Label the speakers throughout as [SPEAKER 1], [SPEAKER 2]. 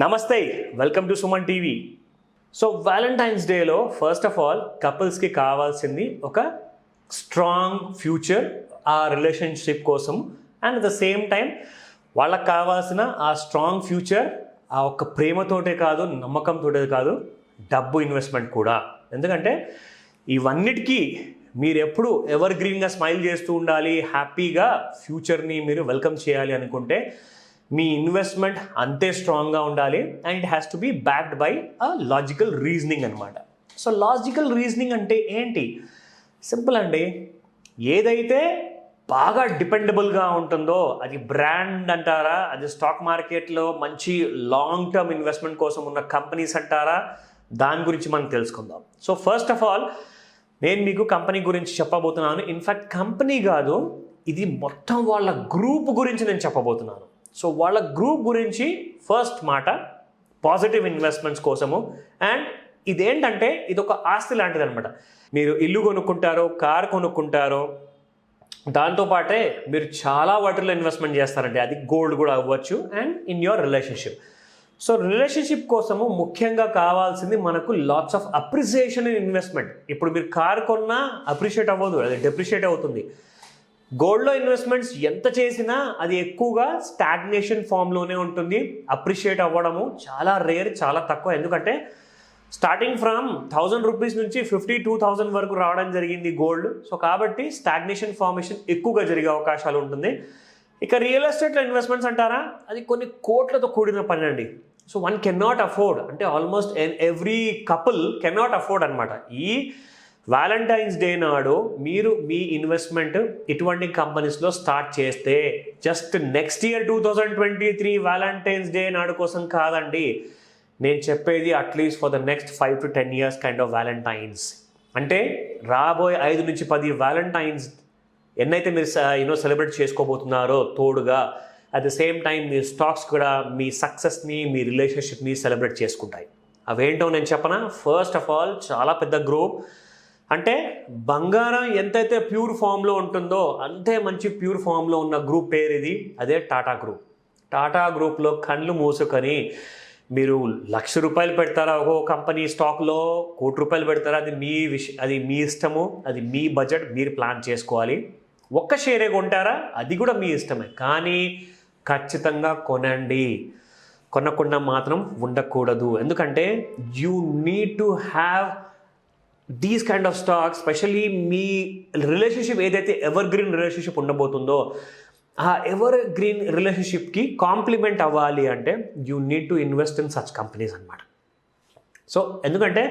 [SPEAKER 1] నమస్తే welcome to Suman TV. So Valentine's డేలో first of all కపుల్స్కి కావాల్సింది ఒక స్ట్రాంగ్ ఫ్యూచర్ ఆ రిలేషన్షిప్ కోసం, and at the same time వాళ్ళకి కావాల్సిన ఆ స్ట్రాంగ్ ఫ్యూచర్ ఆ ఒక్క ప్రేమతోటే కాదు, నమ్మకంతోటే కాదు, డబ్బు ఇన్వెస్ట్మెంట్ కూడా. ఎందుకంటే ఇవన్నిటికీ మీరు ఎప్పుడు ఎవర్ గ్రీన్గా స్మైల్ చేస్తూ ఉండాలి, హ్యాపీగా ఫ్యూచర్ని మీరు వెల్కమ్ చేయాలి అనుకుంటే మీ ఇన్వెస్ట్మెంట్ అంతే స్ట్రాంగ్గా ఉండాలి. And it has to be backed by a logical reasoning అనమాట. సో లాజికల్ రీజనింగ్ అంటే ఏంటి? సింపుల్ అండి. ఏదైతే బాగా డిపెండబుల్గా ఉంటుందో అది బ్రాండ్ అంటారా, అది స్టాక్ మార్కెట్లో మంచి లాంగ్ టర్మ్ ఇన్వెస్ట్మెంట్ కోసం ఉన్న కంపెనీస్ అంటారా, దాని గురించి మనం తెలుసుకుందాం. సో ఫస్ట్ ఆఫ్ ఆల్ నేను మీకు కంపెనీ గురించి చెప్పబోతున్నాను. ఇన్ఫ్యాక్ట్ కంపెనీ కాదు, ఇది మొత్తం వాళ్ళ గ్రూప్ గురించి నేను చెప్పబోతున్నాను. సో వాళ్ళ గ్రూప్ గురించి ఫస్ట్ మాట పాజిటివ్ ఇన్వెస్ట్మెంట్స్ కోసము. అండ్ ఇదేంటంటే ఇది ఒక ఆస్తి లాంటిది అనమాట. మీరు ఇల్లు కొనుక్కుంటారో, కార్ కొనుక్కుంటారో, దాంతోపాటే మీరు చాలా వాటిలో ఇన్వెస్ట్మెంట్ చేస్తారంటే అది గోల్డ్ కూడా అవ్వచ్చు. And in your relationship. So relationship కోసము ముఖ్యంగా కావాల్సింది మనకు lots of appreciation in investment. ఇప్పుడు మీరు కార్ కొన్నా అప్రిషియేట్ అవ్వదు, అది డెప్రిషియేట్ అవుతుంది. గోల్డ్లో ఇన్వెస్ట్మెంట్స్ ఎంత చేసినా అది ఎక్కువగా స్టాగ్నేషన్ ఫామ్లోనే ఉంటుంది. అప్రిషియేట్ అవ్వడము చాలా రేర్, చాలా తక్కువ. ఎందుకంటే స్టార్టింగ్ ఫ్రమ్ 1000 రూపీస్ నుంచి 52,000 వరకు రావడం జరిగింది గోల్డ్. సో కాబట్టి స్టాగ్నేషన్ ఫార్మేషన్ ఎక్కువగా జరిగే అవకాశాలు ఉంటుంది. ఇక రియల్ ఎస్టేట్లో ఇన్వెస్ట్మెంట్స్ అంటారా, అది కొన్ని కోట్లతో కూడిన పని అండి. So one can not afford, అంటే almost every couple can not afford అనమాట. ఈ వ్యాలంటైన్స్ డే నాడు మీరు మీ ఇన్వెస్ట్మెంట్ ఇటువంటి కంపెనీస్లో స్టార్ట్ చేస్తే just next year 2023 Valentine's day నాడు కోసం కాదండి, నేను చెప్పేది at least for the next 5 to 10 years kind of Valentine's. అంటే రాబోయే 5 నుంచి 10 వ్యాలంటైన్స్ ఎన్నైతే మీరు సెలబ్రేట్ చేసుకోబోతున్నారో తోడుగా at the same time me stocks కూడా మీ సక్సెస్ని, మీ రిలేషన్షిప్ని సెలబ్రేట్ చేసుకుంటాయి. అవేంటో నేను చెప్పనా? ఫస్ట్ ఆఫ్ ఆల్ చాలా పెద్ద గ్రూప్. అంటే బంగారం ఎంతైతే ప్యూర్ ఫామ్లో ఉంటుందో అంతే మంచి ప్యూర్ ఫామ్లో ఉన్న గ్రూప్ పేరు ఇది, అదే టాటా గ్రూప్. టాటా గ్రూప్లో కళ్ళు మూసుకొని మీరు ₹1,00,000 పెడతారా ఒక్కో కంపెనీ స్టాక్లో, ₹1,00,00,000 పెడతారా, అది మీ అది మీ ఇష్టము, అది మీ బడ్జెట్, మీరు ప్లాన్ చేసుకోవాలి. ఒక్క షేరే కొంటారా, అది కూడా మీ ఇష్టమే. కానీ ఖచ్చితంగా కొనండి, కొనకుండా మాత్రం ఉండకూడదు. ఎందుకంటే you need to have these kind of stocks. Specially me relationship ఏదైతే ఎవర్ గ్రీన్ రిలేషన్షిప్ ఉండబోతుందో ఆ ఎవర్ గ్రీన్ రిలేషన్షిప్కి కాంప్లిమెంట్ అవ్వాలి అంటే you need to invest in such companies అనమాట. సో ఎందుకంటే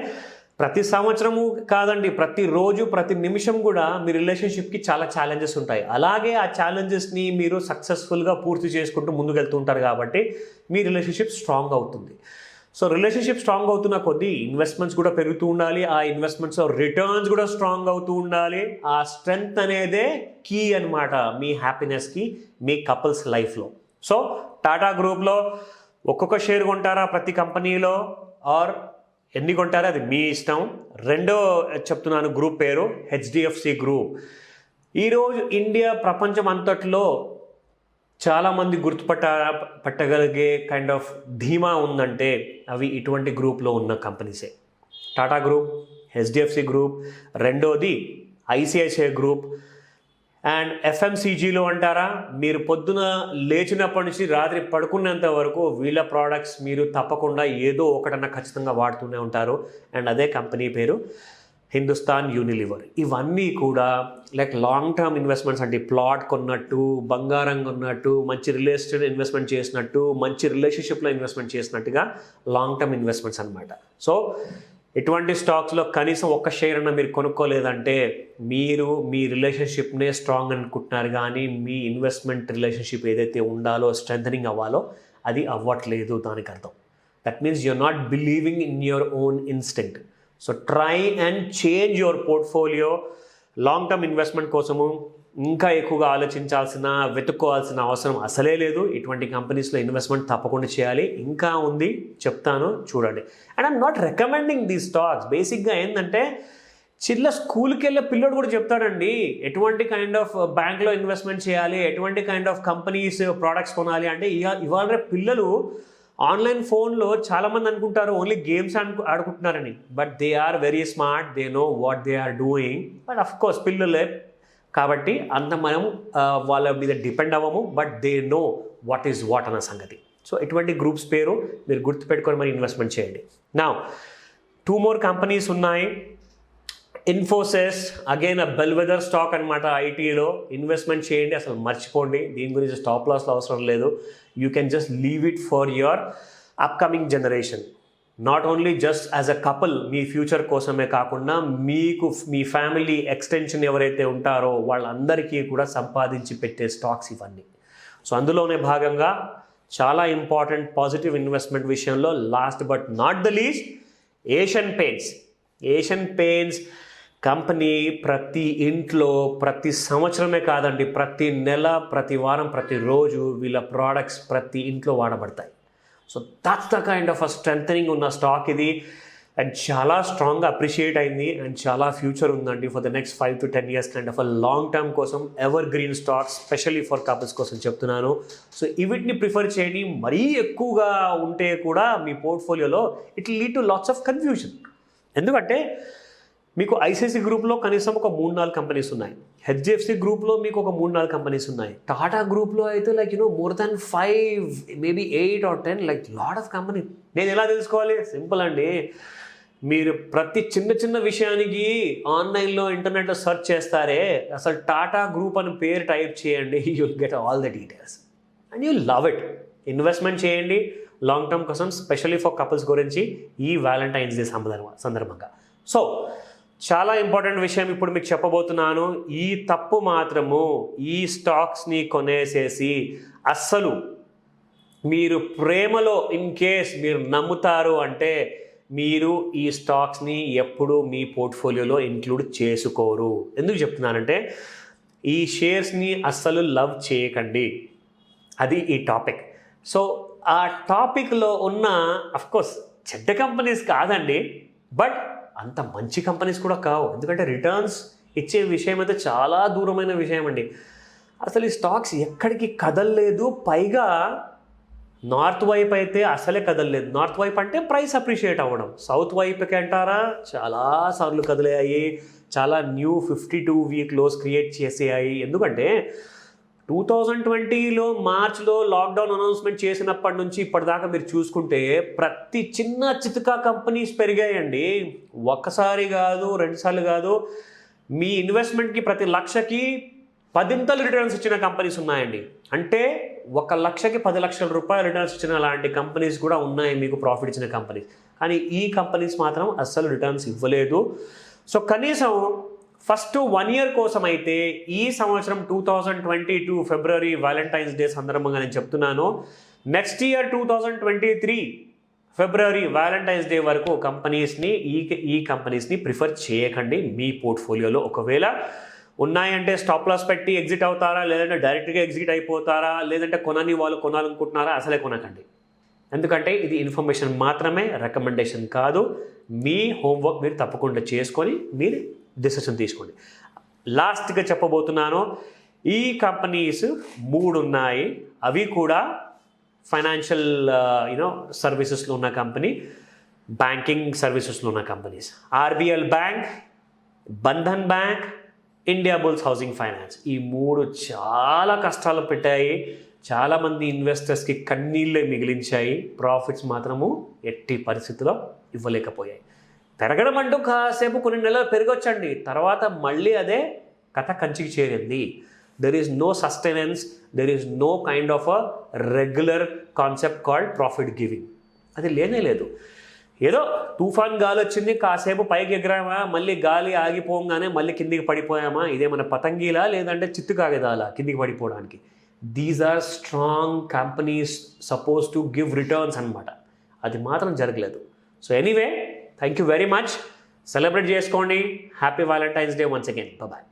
[SPEAKER 1] ప్రతి సంవత్సరము కాదండి, ప్రతిరోజు ప్రతి నిమిషం కూడా మీ రిలేషన్షిప్కి చాలా ఛాలెంజెస్ ఉంటాయి. అలాగే ఆ ఛాలెంజెస్ని మీరు సక్సెస్ఫుల్గా పూర్తి చేసుకుంటూ ముందుకెళ్తుంటారు కాబట్టి మీ రిలేషన్షిప్ స్ట్రాంగ్ అవుతుంది. సో రిలేషన్షిప్ స్ట్రాంగ్ అవుతున్న కొద్దీ ఇన్వెస్ట్మెంట్స్ కూడా పెరుగుతూ ఉండాలి, ఆ ఇన్వెస్ట్మెంట్స్ రిటర్న్స్ కూడా స్ట్రాంగ్ అవుతూ ఉండాలి. ఆ స్ట్రెంగ్త్ అనేదే కీ అనమాట మీ హ్యాపీనెస్కి, మీ కపుల్స్ లైఫ్లో. సో టాటా గ్రూప్లో ఒక్కొక్క షేర్ కొంటారా ప్రతి కంపెనీలో, ఆర్ ఎన్ని కొంటారా అది మీ ఇష్టం. రెండో చెప్తున్నాను గ్రూప్ పేరు హెచ్డిఎఫ్సి గ్రూప్. ఈరోజు ఇండియా ప్రపంచం అంతట్లో చాలామంది పట్టగలిగే కైండ్ ఆఫ్ ధీమా ఉందంటే అవి ఇటువంటి గ్రూప్లో ఉన్న కంపెనీసే. టాటా గ్రూప్, హెచ్డిఎఫ్సి గ్రూప్, రెండోది ఐసిఐసిఐ గ్రూప్. అండ్ ఎఫ్ఎంసీజీలో అంటారా, మీరు పొద్దున లేచినప్పటి నుంచి రాత్రి పడుకునేంత వరకు వీళ్ళ ప్రోడక్ట్స్ మీరు తప్పకుండా ఏదో ఒకటన్నా ఖచ్చితంగా వాడుతూనే ఉంటారు. అండ్ అదే కంపెనీ పేరు హిందుస్థాన్ యూనిలివర్. ఇవన్నీ కూడా లైక్ లాంగ్ టర్మ్ ఇన్వెస్ట్మెంట్స్ అంటే ప్లాట్ కొన్నట్టు, బంగారం కొన్నట్టు, మంచి రియల్ ఎస్టేట్ ఇన్వెస్ట్మెంట్ చేసినట్టు, మంచి రిలేషన్షిప్లో ఇన్వెస్ట్మెంట్ చేసినట్టుగా లాంగ్ టర్మ్ ఇన్వెస్ట్మెంట్స్ అనమాట. సో ఇటువంటి స్టాక్స్లో కనీసం ఒక్క షేర్ అన్న మీరు కొనుక్కోలేదంటే మీరు మీ రిలేషన్షిప్నే స్ట్రాంగ్ అనుకుంటున్నారు, కానీ మీ ఇన్వెస్ట్మెంట్ రిలేషన్షిప్ ఏదైతే ఉండాలో, స్ట్రెంథనింగ్ అవ్వాలో అది అవ్వట్లేదు. దానికి అర్థం that means you are not believing in your own instinct. So try and change your portfolio. Long term investment కోసము ఇంకా ఎక్కువగా ఆలోచించాల్సిన, వెతుక్కోవాల్సిన అవసరం అసలే లేదు. ఇటువంటి కంపెనీస్లో ఇన్వెస్ట్మెంట్ తప్పకుండా చేయాలి. ఇంకా ఉంది, చెప్తాను చూడండి. And I'm not recommending these stocks. బేసిక్గా ఏంటంటే స్కూల్కి వెళ్ళే పిల్లడు కూడా చెప్తాడండి ఎటువంటి కైండ్ ఆఫ్ బ్యాంక్లో ఇన్వెస్ట్మెంట్ చేయాలి, ఎటువంటి కైండ్ ఆఫ్ కంపెనీస్ ప్రోడక్ట్స్ కొనాలి అంటే. ఇవాళ పిల్లలు ఆన్లైన్ ఫోన్లో చాలామంది అనుకుంటారు ఓన్లీ గేమ్స్ ఆడుకుంటున్నారని, but they are very smart, they know what they are doing. But of course పిల్లలే కాబట్టి అంత మనం వాళ్ళ మీద డిపెండ్ అవ్వము, but they know what is what అన్న సంగతి. సో ఇటువంటి గ్రూప్స్ పేరు మీరు గుర్తుపెట్టుకొని మరి ఇన్వెస్ట్మెంట్ చేయండి. నా 2 more కంపెనీస్ ఉన్నాయి. ఇన్ఫోసిస్ అగైన్ బెల్వెదర్ స్టాక్ అనమాట, ఐటీలో ఇన్వెస్ట్మెంట్ చేయండి, అసలు మర్చిపోండి, దీని గురించి స్టాప్ లాస్లో అవసరం లేదు. You can just leave it for your upcoming generation. Not only just as a couple me future కోసమే కాకుండా మీకు మీ ఫ్యామిలీ ఎక్స్టెన్షన్ ఎవరైతే ఉంటారో వాళ్ళందరికీ కూడా సంపాదించి పెట్టే స్టాక్స్ ఇవన్నీ. సో అందులోనే భాగంగా చాలా ఇంపార్టెంట్ పాజిటివ్ ఇన్వెస్ట్మెంట్ విషయంలో last but not the least Asian paints company ప్రతి ఇంట్లో ప్రతి సంవత్సరమే కాదండి, ప్రతి నెల, ప్రతి వారం, ప్రతిరోజు వీళ్ళ ప్రోడక్ట్స్ ప్రతి ఇంట్లో వాడబడతాయి. So that's the kind of a strengthening ఉన్న స్టాక్ ఇది, అండ్ చాలా స్ట్రాంగ్గా అప్రిషియేట్ అయింది, అండ్ చాలా ఫ్యూచర్ ఉందండి for the next 5 to 10 years kind of a long term కోసం. Evergreen stocks specially for couples కోసం చెప్తున్నాను. సో వీటిని ప్రిఫర్ చేయండి. మరీ ఎక్కువగా ఉంటే కూడా మీ పోర్ట్ఫోలియోలో it lead to lots of confusion. ఎందుకంటే మీకు ఐసిఐసి గ్రూప్లో కనీసం ఒక 3-4 కంపెనీస్ ఉన్నాయి, హెచ్డిఎఫ్సి గ్రూప్లో మీకు ఒక 3-4 కంపెనీస్ ఉన్నాయి, టాటా గ్రూప్లో అయితే like more than 5, maybe 8 or 10, like lot of company. నేను ఎలా తెలుసుకోవాలి? సింపుల్ అండి, మీరు ప్రతి చిన్న విషయానికి ఆన్లైన్లో ఇంటర్నెట్లో సెర్చ్ చేస్తారే, అసలు టాటా గ్రూప్ అని పేరు టైప్ చేయండి, you will get all the details and you love it. Investment చేయండి లాంగ్ టర్మ్ కోసం, స్పెషల్లీ ఫర్ కపుల్స్ గురించి ఈ వ్యాలంటైన్స్ డే సందర్భంగా. సో చాలా ఇంపార్టెంట్ విషయం ఇప్పుడు మీకు చెప్పబోతున్నాను. ఈ తప్పు మాత్రము ఈ స్టాక్స్ని కొనేసేసి అస్సలు మీరు ప్రేమలో ఇన్ కేస్ మీరు నమ్ముతారు అంటే మీరు ఈ స్టాక్స్ని ఎప్పుడూ మీ పోర్ట్ఫోలియోలో ఇంక్లూడ్ చేసుకోరు. ఎందుకు చెప్తున్నానంటే ఈ షేర్స్ని అస్సలు లవ్ చేయకండి, అది ఈ టాపిక్. సో ఆ టాపిక్లో ఉన్న అఫ్కోర్స్ చెడ్డ కంపెనీస్ కాదండి, బట్ అంత మంచి కంపెనీస్ కూడా కావు. ఎందుకంటే రిటర్న్స్ ఇచ్చే విషయం అయితే చాలా దూరమైన విషయం అండి. అసలు ఈ స్టాక్స్ ఎక్కడికి కదలలేదు, పైగా నార్త్ వైపు అయితే అసలే కదలలేదు. నార్త్ వైపు అంటే ప్రైస్ అప్రిషియేట్ అవ్వడం, సౌత్ వైపుకి అంటారా చాలాసార్లు కదిలాయి, చాలా న్యూ 52-week లోస్ క్రియేట్ చేసేయాయి. ఎందుకంటే 2020లో మార్చ్లో లాక్డౌన్ అనౌన్స్మెంట్ చేసినప్పటి నుంచి ఇప్పటిదాకా మీరు చూసుకుంటే ప్రతి చిన్న చితకా కంపెనీస్ పెరిగాయండి. ఒక్కసారి కాదు, 2 సార్లు కాదు, మీ ఇన్వెస్ట్మెంట్కి ప్రతి లక్షకి 10 రిటర్న్స్ ఇచ్చిన కంపెనీస్ ఉన్నాయండి. అంటే 1 లక్షకి 10 లక్షల రూపాయలు రిటర్న్స్ ఇచ్చిన లాంటి కంపెనీస్ కూడా ఉన్నాయి, మీకు ప్రాఫిట్ ఇచ్చిన కంపెనీస్. కానీ ఈ కంపెనీస్ మాత్రం అస్సలు రిటర్న్స్ ఇవ్వలేదు. సో కనీసం ఫస్ట్ 1 year కోసం అయితే ఈ సంవత్సరం 2022 ఫిబ్రవరి వ్యాలంటైన్స్ డే సందర్భంగా నేను చెప్తున్నాను, నెక్స్ట్ ఇయర్ 2023 ఫిబ్రవరి వ్యాలంటైన్స్ డే వరకు ఈ కంపెనీస్ని ప్రిఫర్ చేయకండి మీ పోర్ట్ఫోలియోలో. ఒకవేళ ఉన్నాయంటే స్టాప్ లాస్ పెట్టి ఎగ్జిట్ అవుతారా, లేదంటే డైరెక్ట్గా ఎగ్జిట్ అయిపోతారా, లేదంటే వాళ్ళు కొనాలనుకుంటున్నారా, అసలే కొనకండి. ఎందుకంటే ఇది ఇన్ఫర్మేషన్ మాత్రమే, రికమెండేషన్ కాదు. మీ హోంవర్క్ మీరు తప్పకుండా చేసుకొని మీరు డిసిషన్ తీసుకోండి. లాస్ట్గా చెప్పబోతున్నాను, ఈ కంపెనీస్ 3 ఉన్నాయి, అవి కూడా ఫైనాన్షియల్ సర్వీసెస్లో ఉన్న కంపెనీ, బ్యాంకింగ్ సర్వీసెస్లో ఉన్న companies. RBL bank, Bandhan bank, India bulls housing finance. ఈ 3 చాలా కష్టాలు పెట్టాయి, చాలామంది ఇన్వెస్టర్స్కి కన్నీళ్ళే మిగిలించాయి. ప్రాఫిట్స్ మాత్రము ఎట్టి పరిస్థితిలో ఇవ్వలేకపోయాయి. పెరగడం అంటూ కాసేపు కొన్ని నెలలు పెరగొచ్చండి, తర్వాత మళ్ళీ అదే కథ కంచికి చేరింది. There is no sustenance, there is no kind of a regular concept called profit giving. అది లేనే లేదు. ఏదో తుఫాన్ గాలి వచ్చింది, కాసేపు పైకి ఎగరామా, మళ్ళీ గాలి ఆగిపోగానే మళ్ళీ కిందికి పడిపోయామా, ఇదేమైనా పతంగిలా లేదంటే చిత్తు కాగితాలా కిందికి పడిపోవడానికి? These are strong companies suppose to give returns అనమాట. అది మాత్రం జరగలేదు. So anyway, thank you very much. Celebrate చేసుకోండి. Happy valentine's day once again. Bye.